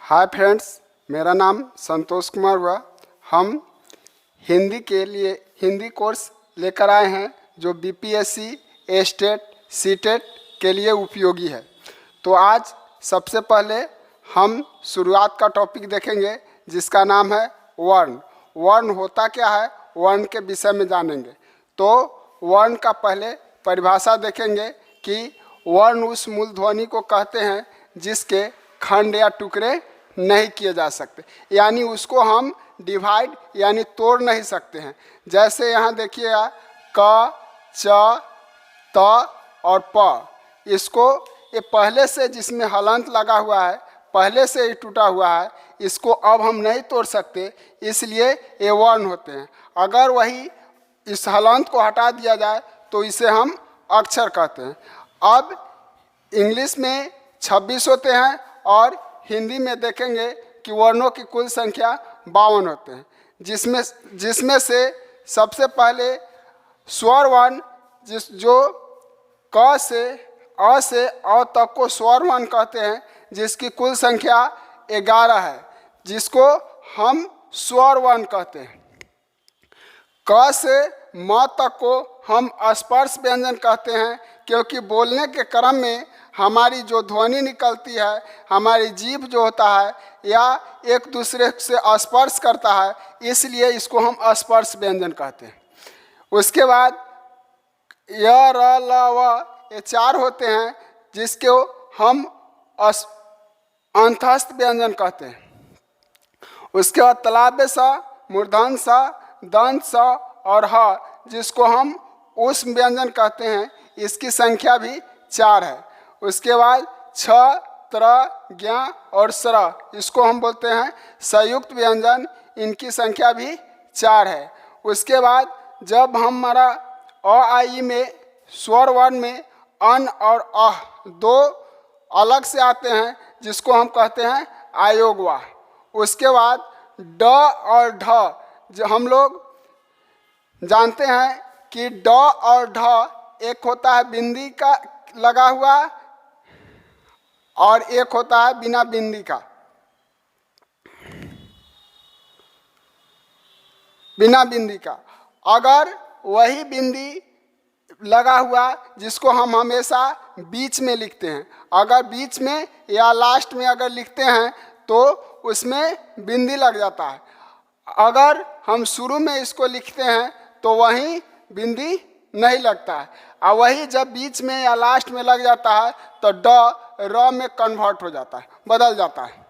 Hi friends, मेरा नाम संतोष कुमार हुआ। हम हिंदी के लिए हिंदी कोर्स लेकर आए हैं जो बीपीएससी, एस्टेट, सीटेट के लिए उपयोगी है। तो आज सबसे पहले हम शुरुआत का टॉपिक देखेंगे जिसका नाम है वर्ण। वर्ण होता क्या है, वर्ण के विषय में जानेंगे। तो वर्ण का पहले परिभाषा देखेंगे कि वर्ण उस मूल ध्वनि को कहते हैं जिसके खंड या टुकड़े नहीं किए जा सकते, यानी उसको हम डिवाइड यानी तोड़ नहीं सकते हैं। जैसे यहाँ देखिएगा क, च, त और प, इसको ये पहले से जिसमें हलंत लगा हुआ है, पहले से ही टूटा हुआ है, इसको अब हम नहीं तोड़ सकते, इसलिए ये वर्ण होते हैं। अगर वही इस हलंत को हटा दिया जाए तो इसे हम अक्षर कहते हैं। अब इंग्लिश में 26 होते हैं और हिंदी में देखेंगे कि वर्णों की कुल संख्या 52 होते हैं, जिसमें से सबसे पहले स्वर वर्ण जो क से अ तक को स्वर वर्ण कहते हैं, जिसकी कुल संख्या 11 है, जिसको हम स्वर वर्ण कहते हैं। क से म तक को हम स्पर्श व्यंजन कहते हैं, क्योंकि बोलने के क्रम में हमारी जो ध्वनि निकलती है, हमारी जीभ जो होता है या एक दूसरे से स्पर्श करता है, इसलिए इसको हम स्पर्श व्यंजन कहते हैं। उसके बाद य, र, ल, व ये 4 होते हैं, जिसको हम अंतस्थ व्यंजन कहते हैं। उसके बाद तलाब्य स, मूर्धन्य स, दंत स और ह, जिसको हम उष्म व्यंजन कहते हैं, इसकी संख्या भी 4 है। उसके बाद छ, त्र, ज्ञ और स्र, इसको हम बोलते हैं संयुक्त व्यंजन, इनकी संख्या भी 4 है। उसके बाद जब हमारा अ आ ई में स्वर वर्ण में अन और अह 2 अलग से आते हैं, जिसको हम कहते हैं आयोगवा। उसके बाद ड और ढ, जो हम लोग जानते हैं कि ड और ढ एक होता है बिंदी का लगा हुआ और एक होता है बिना बिंदी का। बिना बिंदी का अगर वही बिंदी लगा हुआ जिसको हम हमेशा बीच में लिखते हैं, अगर बीच में या लास्ट में अगर लिखते हैं तो उसमें बिंदी लग जाता है। अगर हम शुरू में इसको लिखते हैं तो वहीं बिंदी नहीं लगता है, और वही जब बीच में या लास्ट में लग जाता है तो ड र में कन्वर्ट हो जाता है, बदल जाता है,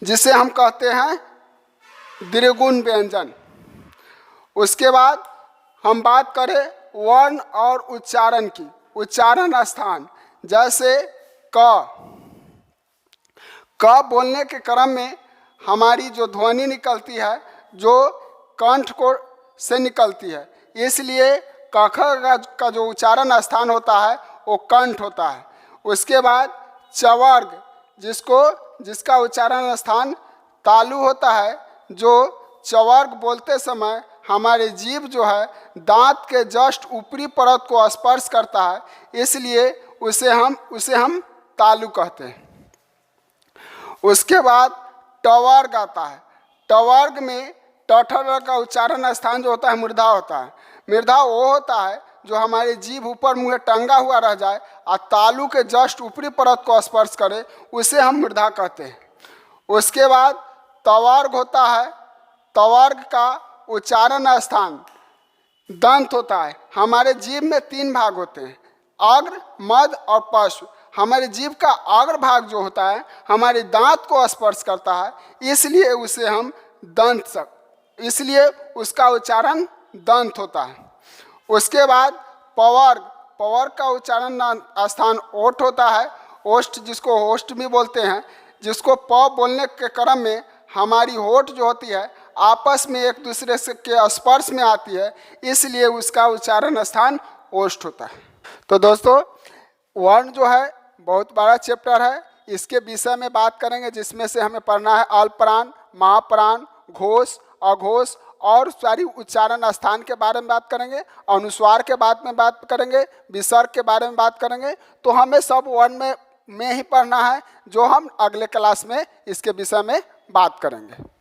जिसे हम कहते हैं द्विगुण व्यंजन। उसके बाद हम बात करें वर्ण और उच्चारण की, उच्चारण स्थान। जैसे क बोलने के क्रम में हमारी जो ध्वनि निकलती है, जो कंठ को से निकलती है, इसलिए क ख का जो उच्चारण स्थान होता है वो कंठ होता है। उसके बाद चवर्ग, जिसका उच्चारण स्थान तालु होता है, जो चवर्ग बोलते समय हमारे जीभ जो है दांत के जस्ट ऊपरी परत को स्पर्श करता है, इसलिए उसे हम तालु कहते हैं। उसके बाद टवर्ग आता है। टवर्ग में टठर का उच्चारण स्थान जो होता है मूर्धा होता है। मूर्धा वो होता है जो हमारी जीभ ऊपर मुँह टंगा हुआ रह जाए और तालु के जस्ट ऊपरी परत को स्पर्श करे, उसे हम मूर्धा कहते हैं। उसके बाद तवर्ग होता है। तवर्ग का उच्चारण स्थान दंत होता है। हमारे जीभ में 3 भाग होते हैं, अग्र, मध्य और पश्च। हमारे जीभ का अग्र भाग जो होता है हमारे दांत को स्पर्श करता है, इसलिए उसे हम इसलिए उसका उच्चारण दंत होता है। उसके बाद पवर्ग का उच्चारण स्थान ओठ होता है। ओष्ठ, जिसको होष्ठ भी बोलते हैं, जिसको प बोलने के क्रम में हमारी होठ जो होती है आपस में एक दूसरे से के स्पर्श में आती है, इसलिए उसका उच्चारण स्थान ओष्ठ होता है। तो दोस्तों, वर्ण जो है बहुत बड़ा चैप्टर है, इसके विषय में बात करेंगे, जिसमें से हमें पढ़ना है अल्पप्राण, महाप्राण, घोष, अघोष और सारी उच्चारण स्थान के बारे में बात करेंगे, अनुस्वार के बारे में बात करेंगे, विसर्ग के बारे में बात करेंगे। तो हमें सब वर्ण में में ही पढ़ना है, जो हम अगले क्लास में इसके विषय में बात करेंगे।